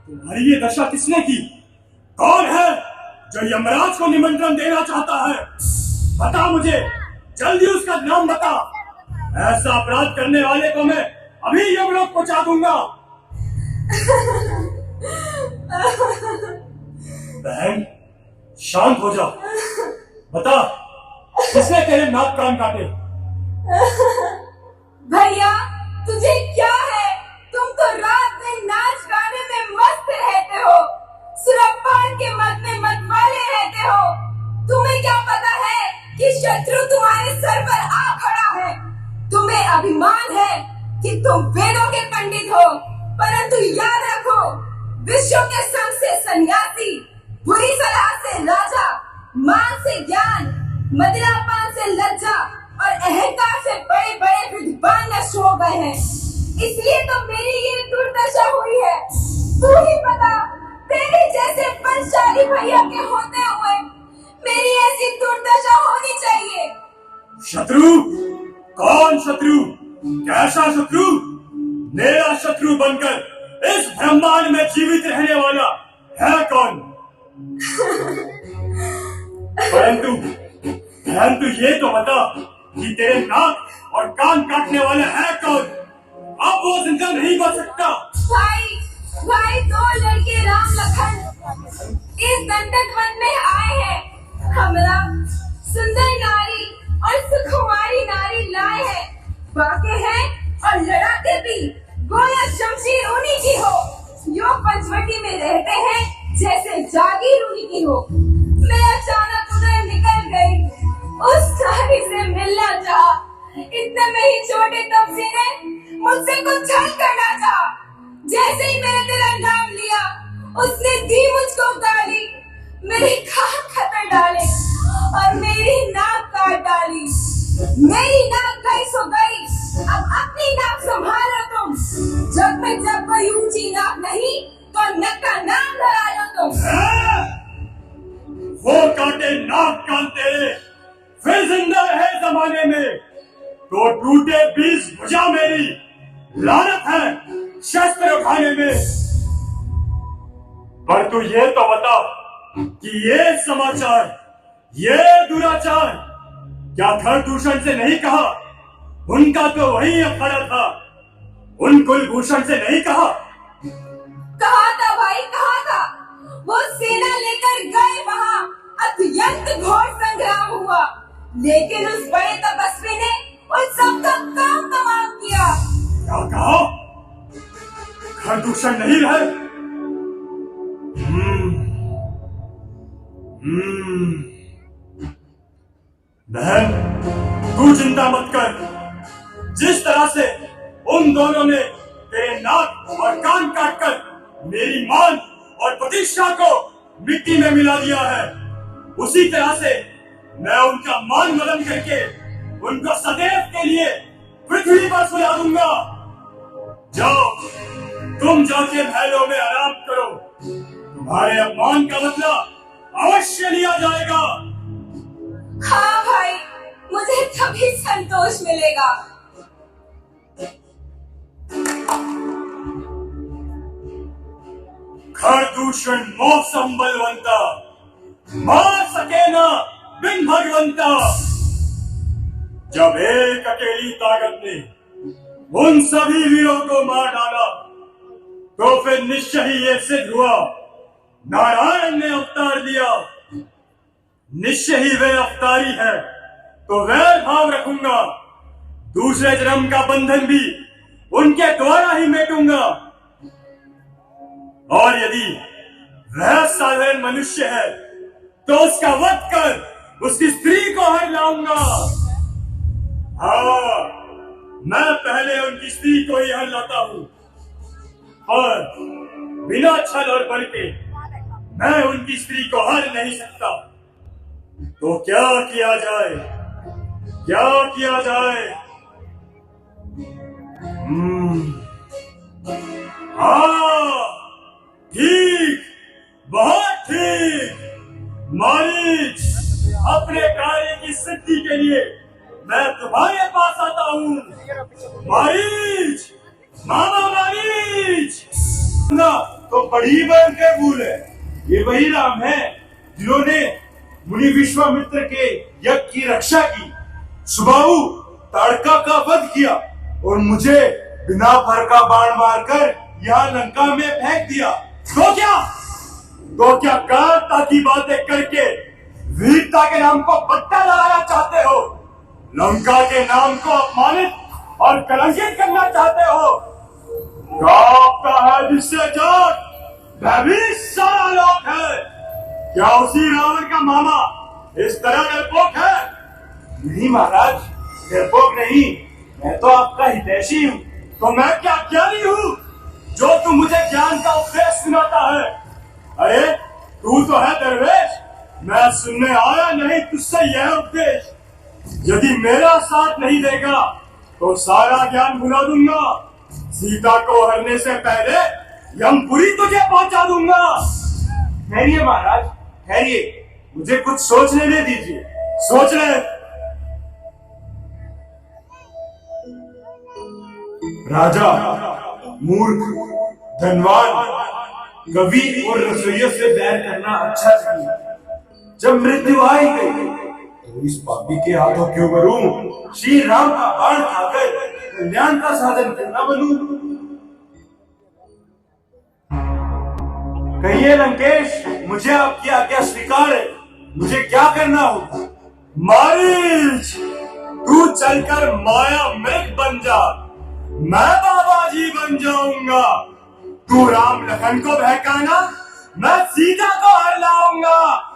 तुम्हारी ये दशा किसने की? कौन है जो यमराज को निमंत्रण देना चाहता है? बता मुझे, जल्दी उसका नाम बता। ऐसा अपराध करने वाले को मैं अभी यमलोक पहुंचा दूंगा। बहन, शांत हो जा। बता, किसने तेरे नाक कान काटे? भैया, तुझे क्या है? तुम तो रात दिन नाच गाने में मस्त रहते हो, सुरपान के मत में मतवाले रहते हो। तुम्हें क्या पता है कि शत्रु तुम्हारे सर पर आ खड़ा है। तुम्हें अभिमान है कि तुम वेदों के पंडित हो, परंतु याद रखो, विश्व के संग से सन्यासी, बुरी सलाह से राजा, मान से ज्ञान, मदिरापान से लज्जा और अहंकार से बड़े बड़े विद्वान नष्ट हो गए हैं। इसलिए तो मेरी ये दुर्दशा हुई है। तू ही बता, तेरे जैसे बलशाली भैया के होते हुए मेरी ऐसी दुर्दशा होनी चाहिए। शत्रु? कौन शत्रु? कैसा शत्रु? मेरा शत्रु बनकर इस ब्रह्मांड में जीवित रहने वाला है कौन? परंतु ये तो बता कि तेरे नाक और कान काटने वाला है कौन? अब वो जिंदा नहीं बच सकता। भाई, दो लड़के राम लखन इस दंडक वन में आए हैं। हमरा सुंदर नारी और सुकुमारी नारी लाए हैं, बाके हैं और लड़ाते भी गोया शमशीर उन्हीं की हो। यो पंचवटी में रहते हैं जैसे जागीर उन्हीं की हो। मैं अचानक उधर निकल गई, उस नारी से मिलना चाहा। इतने में ही छोटे तपसी ने मुझसे कुछ छल करना चाहा। जैसे ही मैंने तेरा नाम लिया, उसने दी मुझको गाली, मेरे कान खतर डाले और मेरी नाक काट डाली। मेरी नाक गई सो गई, अब अपनी नाक संभालो तुम। जब कोई ऊंची नाक नहीं तो नक का नाम लगा लो तुम। वो काटे नाक कान तेरे फिर जिंदा रहे जमाने में तो टूटे 20 भुजा मेरी लानत है शस्त्र उठाने में। पर तू ये तो बता कि ये समाचार, ये दुराचार क्या खरदूषण से नहीं कहा? उनका तो वही अखाड़ा था। उन कुलभूषण से नहीं कहा? कहा था भाई, कहा था। वो सेना लेकर गए, वहां अत्यंत घोर संग्राम हुआ, लेकिन उस बड़े तपस्वी ने उन सबका काम तमाम किया। क्या कहा? खरदूषण नहीं रहे? बहन, तू चिंता मत कर। जिस तरह से उन दोनों ने तेरे नाक और कान काटकर मेरी मान और प्रतिष्ठा को मिट्टी में मिला दिया है, उसी तरह से मैं उनका मान मलन करके उनको सदैव के लिए पृथ्वी पर सुला दूंगा। जाओ, तुम जाके महलों में आराम करो। तुम्हारे अपमान का बदला अवश्य लिया जाएगा। हाँ भाई, मुझे तभी संतोष मिलेगा। खरदूषण मौसम बलवंता, मार सके ना बिन भगवंता। जब एक अकेली ताकत ने उन सभी वीरों को मार डाला तो फिर निश्चय ही ये सिद्ध हुआ, नारायण ने अवतार लिया। निश्चय ही वे अवतारी है तो वैर भाव रखूंगा। दूसरे जन्म का बंधन भी उनके द्वारा ही मेटूंगा। और यदि वह साधारण मनुष्य है तो उसका वध कर उसकी स्त्री को हर लाऊंगा। हाँ, मैं पहले उनकी स्त्री को ही हर लाता हूं और बिना छल और बल के मैं उनकी स्त्री को हर नहीं सकता। तो क्या किया जाए, क्या किया जाए? हाँ, ठीक, बहुत ठीक। मारीच, अपने कार्य की सिद्धि के लिए मैं तुम्हारे पास आता हूँ। मारीच, मामा मारीच। तो बड़ी भयंकर भूल है। ये वही राम है जिन्होंने मुनि विश्वामित्र के यज्ञ की रक्षा की, सुबाहु ताड़का का वध किया और मुझे बिना भर का बाण मारकर यहाँ लंका में फेंक दिया। तो क्या कायरता की बातें करके वीरता के नाम को पट्टा लगाना चाहते हो? लंका के नाम को अपमानित और कलंकित करना चाहते हो? आपका है जिससे जाट भयभीत सारा लोग है। क्या उसी रावण का मामा इस तरह डरपोक है? नहीं महाराज, डरपोक नहीं, मैं तो आपका हितैषी हूँ। तो मैं क्या ज्ञानी हूँ जो तू मुझे ज्ञान का उपदेश सुनाता है? अरे तू तो है दरवेश, मैं सुनने आया नहीं तुझसे यह उपदेश। यदि मेरा साथ नहीं देगा तो सारा ज्ञान भुला दूंगा। सीता को हरने से पहले यमपुरी तुझे पहुंचा दूंगा। ठहरिए महाराज, ठहरिए, मुझे कुछ सोचने दे दीजिए। सोच ले। राजा, मूर्ख, धनवान, कवि और रसोइयों से बैर करना अच्छा नहीं। जब मृत्यु आई गई तो इस पापी के हाथों क्यों मरूं? श्री राम का बाण खाकर कल्याण का साधन करना बनूं। कहिए लंकेश, मुझे आपकी आज्ञा स्वीकार है। मुझे क्या करना होगा? मारीच, तू चलकर माया मृग बन जा, मैं बाबा जी बन जाऊंगा। तू राम लखन को बहकाना, मैं सीता को हर लाऊंगा।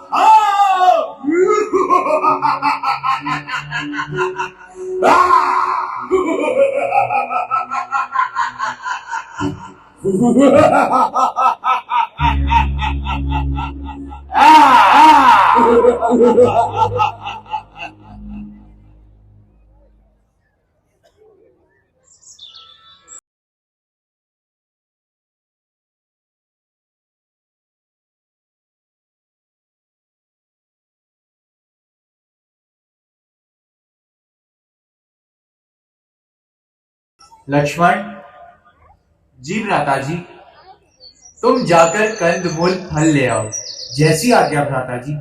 लक्ष्मण जी, भ्राता जी, तुम जाकर कंदमूल फल ले आओ। जैसी आज्ञा भ्राता जी।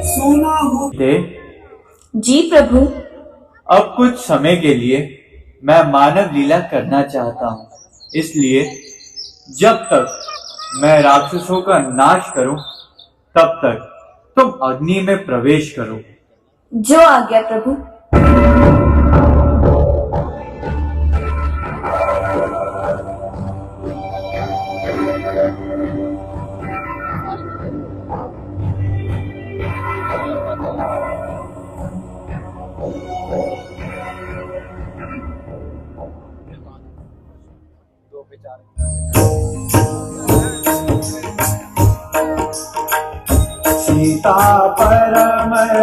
सोना हो जी प्रभु। अब कुछ समय के लिए मैं मानव लीला करना चाहता हूँ, इसलिए जब तक मैं राक्षसों का नाश करूं तब तक तुम अग्नि में प्रवेश करो। जो आज्ञा प्रभु। सीता परम